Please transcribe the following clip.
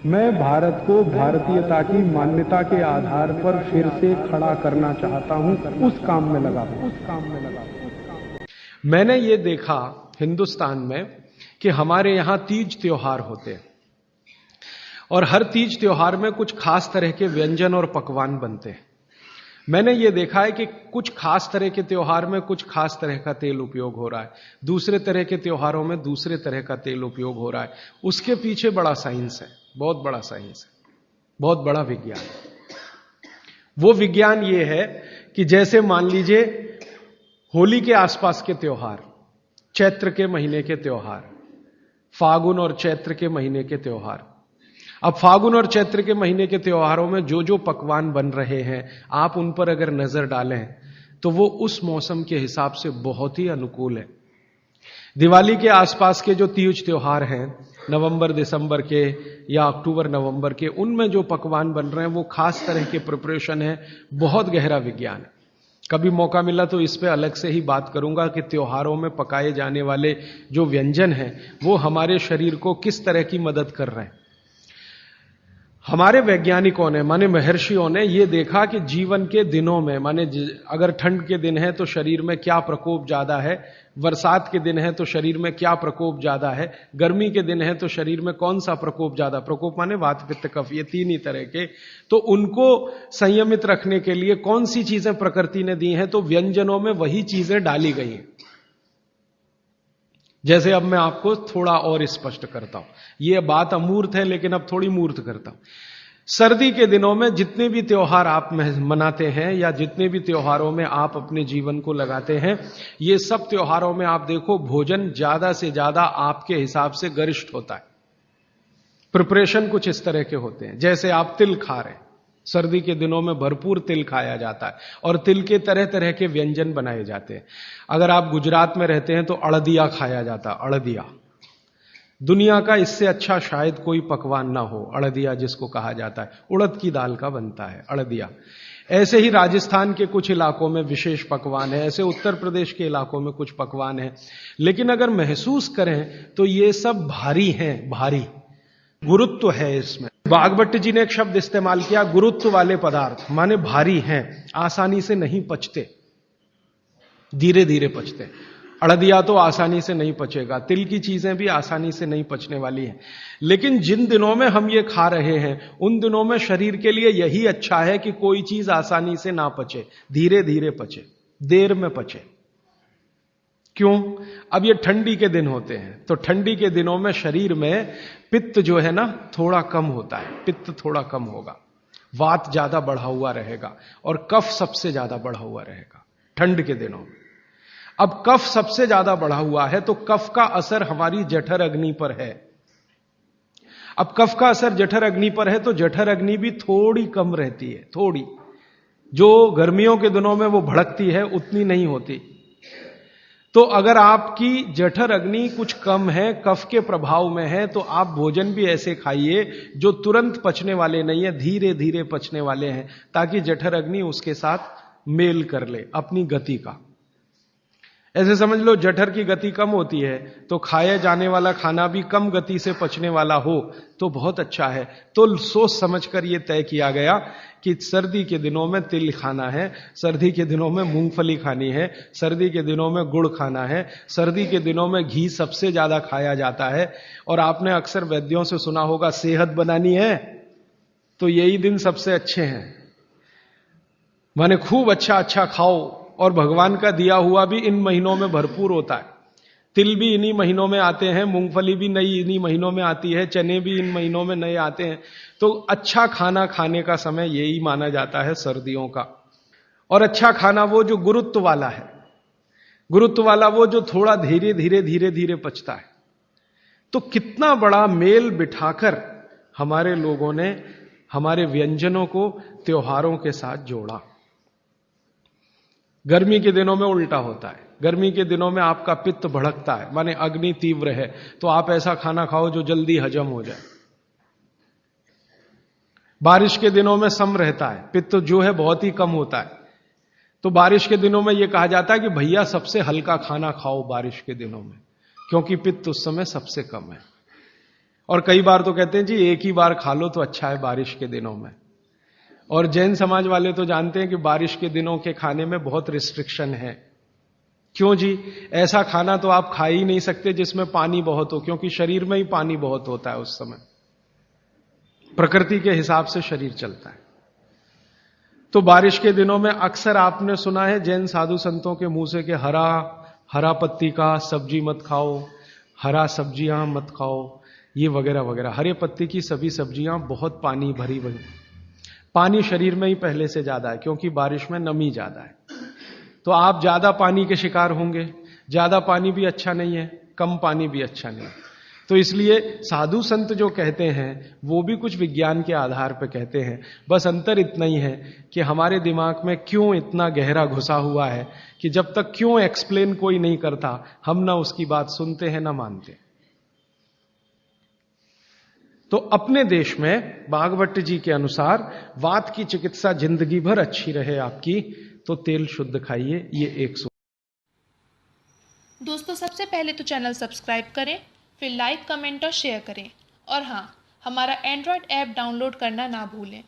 मैं भारत को भारतीयता की मान्यता के आधार पर फिर से खड़ा करना चाहता हूं, उस काम में लगा हूं। मैंने ये देखा हिंदुस्तान में कि हमारे यहां तीज त्योहार होते हैं और हर तीज त्योहार में कुछ खास तरह के व्यंजन और पकवान बनते हैं। मैंने ये देखा है कि कुछ खास तरह के त्योहार में कुछ खास तरह का तेल उपयोग हो रहा है, दूसरे तरह के त्योहारों में दूसरे तरह का तेल उपयोग हो रहा है। उसके पीछे बड़ा साइंस है, बहुत बड़ा साइंस है, बहुत बड़ा विज्ञान है। वो विज्ञान ये है कि जैसे मान लीजिए होली के आसपास के त्योहार, चैत्र के महीने के त्योहार, फागुन और चैत्र के महीने के त्योहार। अब फागुन और चैत्र के महीने के त्योहारों में जो जो पकवान बन रहे हैं, आप उन पर अगर नजर डालें तो वो उस मौसम के हिसाब से बहुत ही अनुकूल है। दिवाली के आसपास के जो तीज त्योहार हैं, नवंबर दिसंबर के या अक्टूबर नवंबर के, उनमें जो पकवान बन रहे हैं वो खास तरह के प्रिपरेशन है, बहुत गहरा विज्ञान है। कभी मौका मिला तो इस पे अलग से ही बात करूंगा कि त्योहारों में पकाए जाने वाले जो व्यंजन हैं वो हमारे शरीर को किस तरह की मदद कर रहे हैं। हमारे वैज्ञानिकों ने, माने महर्षियों ने, यह देखा कि जीवन के दिनों में, माने अगर ठंड के दिन है तो शरीर में क्या प्रकोप ज्यादा है, बरसात के दिन है तो शरीर में क्या प्रकोप ज्यादा है, गर्मी के दिन है तो शरीर में कौन सा प्रकोप ज्यादा, प्रकोप माने वात पित्त कफ, ये तीन ही तरह के, तो उनको संयमित रखने के लिए कौन सी चीजें प्रकृति ने दी हैं, तो व्यंजनों में वही चीजें डाली गई हैं। जैसे अब मैं आपको थोड़ा और स्पष्ट करता हूं, यह बात अमूर्त है लेकिन अब थोड़ी मूर्त करता हूं। सर्दी के दिनों में जितने भी त्योहार आप मनाते हैं या जितने भी त्योहारों में आप अपने जीवन को लगाते हैं, ये सब त्योहारों में आप देखो भोजन ज्यादा से ज्यादा आपके हिसाब से गरिष्ठ होता है। प्रिपरेशन कुछ इस तरह के होते हैं, जैसे आप तिल खा रहे हैं, सर्दी के दिनों में भरपूर तिल खाया जाता है और तिल के तरह तरह के व्यंजन बनाए जाते हैं। अगर आप गुजरात में रहते हैं तो अड़दिया खाया जाता है, अड़दिया। दुनिया का इससे अच्छा शायद कोई पकवान ना हो, अड़दिया जिसको कहा जाता है, उड़द की दाल का बनता है अड़दिया। ऐसे ही राजस्थान के कुछ इलाकों में विशेष पकवान है, ऐसे उत्तर प्रदेश के इलाकों में कुछ पकवान है। लेकिन अगर महसूस करें तो ये सब भारी हैं, भारी गुरुत्व है इसमें। बागभट्ट जी ने एक शब्द इस्तेमाल किया, गुरुत्व वाले पदार्थ, माने भारी हैं, आसानी से नहीं पचते, धीरे धीरे पचते। अड़दिया तो आसानी से नहीं पचेगा, तिल की चीजें भी आसानी से नहीं पचने वाली हैं। लेकिन जिन दिनों में हम ये खा रहे हैं उन दिनों में शरीर के लिए यही अच्छा है कि कोई चीज आसानी से ना पचे, धीरे धीरे पचे, देर में पचे। क्यों? अब ये ठंडी के दिन होते हैं तो ठंडी के दिनों में शरीर में पित्त जो है ना थोड़ा कम होता है, पित्त थोड़ा कम होगा, वात ज्यादा बढ़ा हुआ रहेगा और कफ सबसे ज्यादा बढ़ा हुआ रहेगा ठंड के दिनों में। अब कफ सबसे ज्यादा बढ़ा हुआ है तो कफ का असर हमारी जठर अग्नि पर है। अब कफ का असर जठर अग्नि पर है तो जठर अग्नि भी थोड़ी कम रहती है, थोड़ी, जो गर्मियों के दिनों में वो भड़कती है उतनी नहीं होती। तो अगर आपकी जठर अग्नि कुछ कम है, कफ के प्रभाव में है, तो आप भोजन भी ऐसे खाइए जो तुरंत पचने वाले नहीं है, धीरे धीरे पचने वाले हैं, ताकि जठर अग्नि उसके साथ मेल कर ले अपनी गति का। ऐसे समझ लो जठर की गति कम होती है तो खाया जाने वाला खाना भी कम गति से पचने वाला हो तो बहुत अच्छा है। तो सोच समझकर यह तय किया गया कि सर्दी के दिनों में तिल खाना है, सर्दी के दिनों में मूंगफली खानी है, सर्दी के दिनों में गुड़ खाना है, सर्दी के दिनों में घी सबसे ज्यादा खाया जाता है। और आपने अक्सर वैद्यों से सुना होगा, सेहत बनानी है तो यही दिन सबसे अच्छे हैं, माने खूब अच्छा अच्छा खाओ। और भगवान का दिया हुआ भी इन महीनों में भरपूर होता है। तिल भी इन्हीं महीनों में आते हैं, मूंगफली भी नई इन्हीं महीनों में आती है, चने भी इन महीनों में नए आते हैं। तो अच्छा खाना खाने का समय यही माना जाता है सर्दियों का। और अच्छा खाना वो जो गुरुत्व वाला है, गुरुत्व वाला वो जो थोड़ा धीरे धीरे धीरे धीरे पचता है। तो कितना बड़ा मेल बिठाकर हमारे लोगों ने हमारे व्यंजनों को त्योहारों के साथ जोड़ा। गर्मी के दिनों में उल्टा होता है, गर्मी के दिनों में आपका पित्त भड़कता है, माने अग्नि तीव्र है, तो आप ऐसा खाना खाओ जो जल्दी हजम हो जाए। बारिश के दिनों में सम रहता है, पित्त जो है बहुत ही कम होता है, तो बारिश के दिनों में यह कहा जाता है कि भैया सबसे हल्का खाना खाओ बारिश के दिनों में, क्योंकि पित्त उस समय सबसे कम है। और कई बार तो कहते हैं जी एक ही बार खा लो तो अच्छा है बारिश के दिनों में। और जैन समाज वाले तो जानते हैं कि बारिश के दिनों के खाने में बहुत रिस्ट्रिक्शन है। क्यों जी? ऐसा खाना तो आप खा ही नहीं सकते जिसमें पानी बहुत हो, क्योंकि शरीर में ही पानी बहुत होता है उस समय, प्रकृति के हिसाब से शरीर चलता है। तो बारिश के दिनों में अक्सर आपने सुना है जैन साधु संतों के मुंह से कि हरा पत्ती का सब्जी मत खाओ, हरा सब्जियां मत खाओ, ये वगैरह वगैरह। हरे पत्ती की सभी सब्जियां बहुत पानी भरी भरी, पानी शरीर में ही पहले से ज्यादा है क्योंकि बारिश में नमी ज्यादा है। तो आप ज्यादा पानी के शिकार होंगे। ज्यादा पानी भी अच्छा नहीं है, कम पानी भी अच्छा नहीं है। तो इसलिए साधु संत जो कहते हैं वो भी कुछ विज्ञान के आधार पर कहते हैं। बस अंतर इतना ही है कि हमारे दिमाग में क्यों इतना गहरा घुसा हुआ है कि जब तक क्यों एक्सप्लेन कोई नहीं करता हम ना उसकी बात सुनते हैं ना मानते। तो अपने देश में भागवत जी के अनुसार वात की चिकित्सा जिंदगी भर अच्छी रहे आपकी, तो तेल शुद्ध खाइए। ये एक दोस्तों, सबसे पहले तो चैनल सब्सक्राइब करें, फिर लाइक, कमेंट और शेयर करें। और हाँ, हमारा एंड्रॉयड ऐप डाउनलोड करना ना भूलें।